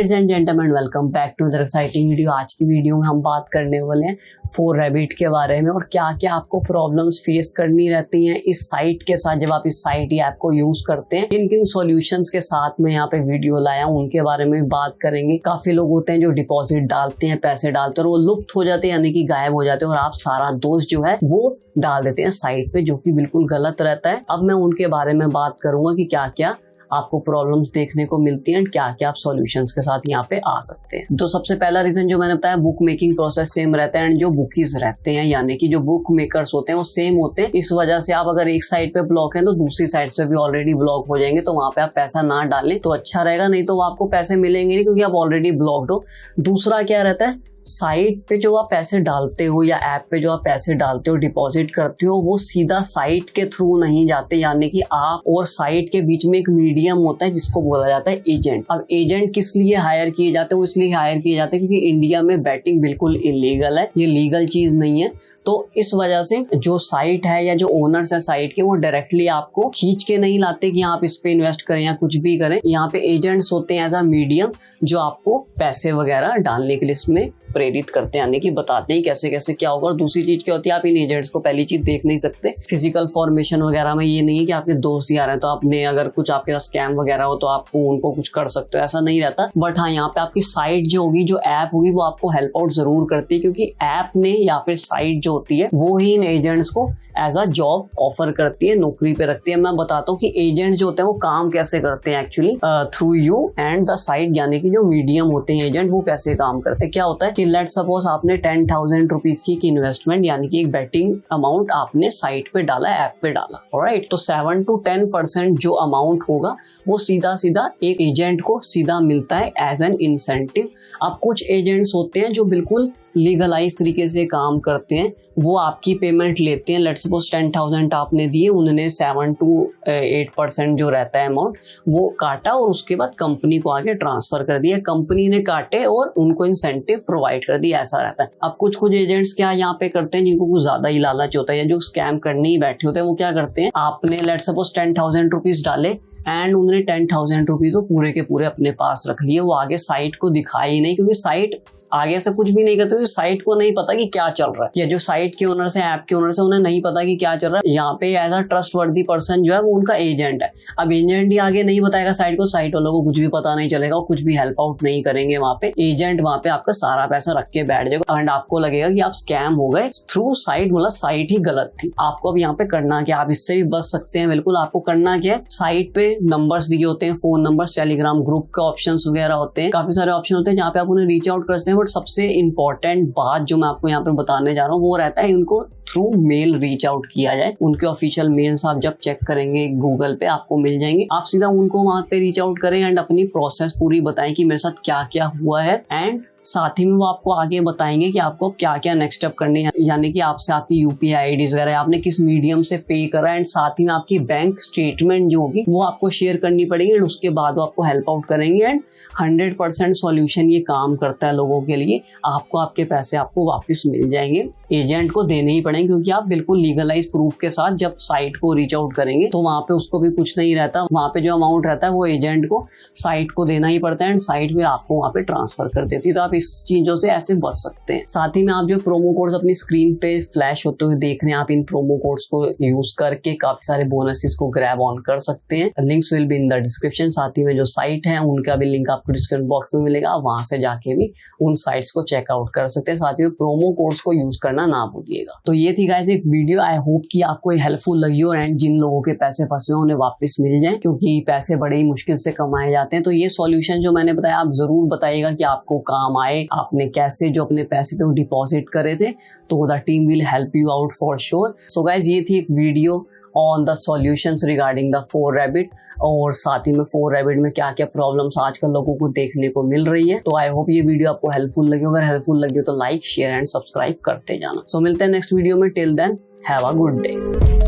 Ladies and gentleman, welcome back to another exciting video. आज की video में हम बात करने वाले हैं 4Rabbit के बारे में और क्या क्या आपको प्रॉब्लम्स फेस करनी रहती हैं इस साइट के साथ जब आप इस साइट या ऐप को यूज करते हैं। किन किन सॉल्यूशंस के साथ मैं यहाँ पे वीडियो लाया हूँ उनके बारे में बात करेंगे। काफी लोग होते हैं जो डिपॉजिट डालते हैं, पैसे डालते हैं और वो लुप्त हो जाते हैं, यानी कि गायब हो जाते हैं और आप सारा दोस्त जो है वो डाल देते हैं साइट पे, जो कि बिल्कुल गलत रहता है। अब मैं उनके बारे में बात करूंगा कि क्या क्या आपको प्रॉब्लम्स देखने को मिलती हैं, क्या क्या आप सॉल्यूशंस के साथ यहाँ पे आ सकते हैं। तो सबसे पहला रीजन जो मैंने बताया, बुक मेकिंग प्रोसेस सेम रहता है एंड जो बुकीज रहते हैं यानी कि जो बुक मेकर्स होते हैं वो सेम होते हैं। इस वजह से आप अगर एक साइड पे ब्लॉक है तो दूसरी साइड पे भी ऑलरेडी ब्लॉक हो जाएंगे, तो वहां पे आप पैसा ना डालें तो अच्छा रहेगा, नहीं तो आपको पैसे मिलेंगे नहीं क्योंकि आप ऑलरेडी ब्लॉक्ड हो। दूसरा क्या रहता है, साइट पे जो आप पैसे डालते हो या ऐप पे जो आप पैसे डालते हो, डिपॉजिट करते हो, वो सीधा साइट के थ्रू नहीं जाते, यानी कि आप और साइट के बीच में एक मीडियम होता है जिसको बोला जाता है एजेंट। अब एजेंट किस लिए हायर किए जाते हैं? वो इसलिए हायर किए जाते हैं क्योंकि इंडिया में बैटिंग बिल्कुल इलीगल है, ये लीगल चीज नहीं है। तो इस वजह से जो साइट है या जो ओनर्स है साइट के, वो डायरेक्टली आपको खींच के नहीं लाते कि आप इस पे इन्वेस्ट करें या कुछ भी करें। यहाँ पे एजेंट्स होते हैं एज अ मीडियम जो आपको पैसे वगैरह डालने के लिए इसमें प्रेरित करते हैं, यानी कि बताते हैं कैसे कैसे क्या होगा। और दूसरी चीज क्या होती है, आप इन एजेंट्स को पहली चीज देख नहीं सकते। फिजिकल फॉर्मेशन वगैरह में ये नहीं है कि आपके दोस्त यार हैं तो आपने अगर कुछ आपके पास स्कैम वगैरह हो तो आपको उनको कुछ कर सकते हो, ऐसा नहीं रहता। बट हाँ, यहाँ पे आपकी साइट जो होगी, जो ऐप होगी, वो आपको हेल्प आउट जरूर करती है क्योंकि ऐप ने या फिर साइट जो होती है वो ही इन एजेंट्स को एज अ जॉब ऑफर करती है, नौकरी पे रखती है। मैं बताता हूँ कि एजेंट जो होते हैं वो काम कैसे करते हैं actually through you and the site, यानी कि जो मीडियम होते हैं एजेंट वो कैसे काम करते हैं। क्या होता है कि लेट सपोज आपने 10,000 रुपीज की इन्वेस्टमेंट यानी कि एक बेटिंग अमाउंट आपने साइट पे डाला, ऐप पे डाला, ऑलराइट। तो 7 to 10% जो अमाउंट होगा वो सीधा सीधा एक एजेंट को सीधा मिलता है एज एन इंसेंटिव। अब कुछ एजेंट्स होते हैं जो बिल्कुल लीगलाइज तरीके से काम करते हैं, वो आपकी पेमेंट लेते हैं। लेट्स सपोज 10,000 आपने दिए, उन्होंने 7 to 8% जो रहता है अमाउंट वो काटा और उसके बाद कंपनी को आगे ट्रांसफर कर दिया, कंपनी ने काटे और उनको इंसेंटिव प्रोवाइड कर दिया, ऐसा रहता है। अब कुछ एजेंट्स क्या यहाँ पे करते हैं, जिनको कुछ ज्यादा ही लालच होता है या जो स्कैम करने ही बैठे होते हैं, वो क्या करते हैं, आपने लेट्स सपोज 10,000 रुपीज डाले एंड उन्होंने 10,000 रुपीज वो पूरे के पूरे अपने पास रख लिए, वो आगे साइट को दिखाई ही नहीं क्योंकि साइट आगे से कुछ भी नहीं करते, तो साइट को नहीं पता कि क्या चल रहा है, या जो साइट के ओनर से ऐप के ओनर से उन्हें नहीं पता कि क्या चल रहा है। यहाँ पे एज अ ट्रस्ट वर्दी पर्सन जो है वो उनका एजेंट है। अब एजेंट ही आगे नहीं बताएगा साइट को, साइट वालों को कुछ भी पता नहीं चलेगा, वो कुछ भी हेल्प आउट नहीं करेंगे। वहाँ पे एजेंट वहाँ पे आपका सारा पैसा रख के बैठ जाएगा एंड आपको लगेगा कि आप स्कैम हो गए थ्रू साइट, मतलब साइट ही गलत थी। आपको अब यहाँ पे करना क्या, आप इससे भी बच सकते हैं बिल्कुल। आपको करना क्या है, साइट पे नंबर्स दिए होते हैं, फोन नंबर, टेलीग्राम ग्रुप के ऑप्शन वगैरह होते हैं, काफी सारे ऑप्शन होते हैं जहाँ पे आप उन्हें रीच आउट करते हैं। बट सबसे इंपॉर्टेंट बात जो मैं आपको यहाँ पे बताने जा रहा हूँ वो रहता है उनको थ्रू मेल रीच आउट किया जाए। उनके ऑफिशियल मेल्स आप जब चेक करेंगे गूगल पे आपको मिल जाएंगे, आप सीधा उनको वहां पे रीच आउट करें एंड अपनी प्रोसेस पूरी बताएं कि मेरे साथ क्या क्या हुआ है एंड साथ ही में वो आपको आगे बताएंगे कि आपको क्या क्या नेक्स्ट स्टेप करने हैं, यानी कि आपसे आपकी यूपीआई आईडीज वगैरह, आपने किस मीडियम से पे करा एंड साथ ही में आपकी बैंक स्टेटमेंट जो होगी वो आपको शेयर करनी पड़ेगी एंड उसके बाद वो आपको हेल्प आउट करेंगे एंड 100% सॉल्यूशन ये काम करता है लोगों के लिए। आपको आपके पैसे आपको वापस मिल जाएंगे, एजेंट को देने ही पड़ेंगे क्योंकि आप बिल्कुल लीगलाइज प्रूफ के साथ जब साइट को रीच आउट करेंगे तो वहां पे उसको भी कुछ नहीं रहता, वहां पे जो अमाउंट रहता है वो एजेंट को साइट को देना ही पड़ता है एंड साइट भी आपको वहां पे ट्रांसफर कर देती है। तो इस चीजों से ऐसे बच सकते हैं। साथ ही में आप जो प्रोमो कोड्स अपनी स्क्रीन पे फ्लैश होते हुए देख रहे हैं, आप इन प्रोमो कोड्स को यूज करके काफी सारे बोनसेस को ग्रैब ऑन कर सकते हैं। Links will be in the description. साथ ही में जो साइट है उनका भी लिंक आपको डिस्क्रिप्शन बॉक्स में मिलेगा, वहां से जाके भी उन साइट्स को चेकआउट कर सकते हैं। साथ ही में प्रोमो कोड्स को यूज करना ना भूलिएगा। तो ये थी गाइस एक वीडियो, आई होप कि आपको हेल्पफुल लगी हो एंड जिन लोगों के पैसे फंसे हो उन्हें वापस मिल जाए क्योंकि पैसे बड़े ही मुश्किल से कमाए जाते हैं। तो ये सॉल्यूशन जो मैंने बताया आप जरूर बताइएगा कि आपको काम आए, आपने कैसे जो अपने पैसे थे वो डिपॉजिट करे थे, तो the team will help you out for sure. So guys ये थी एक video on the solutions regarding the 4Rabbit और साथ ही में 4Rabbit में क्या क्या प्रॉब्लम्स आजकल लोगों को देखने को मिल रही है। तो आई होप ये वीडियो आपको हेल्पफुल लगी, अगर हेल्पफुल लगी हो तो लाइक शेयर एंड सब्सक्राइब करते जाना। सो मिलते हैं नेक्स्ट वीडियो में, till then have a good day.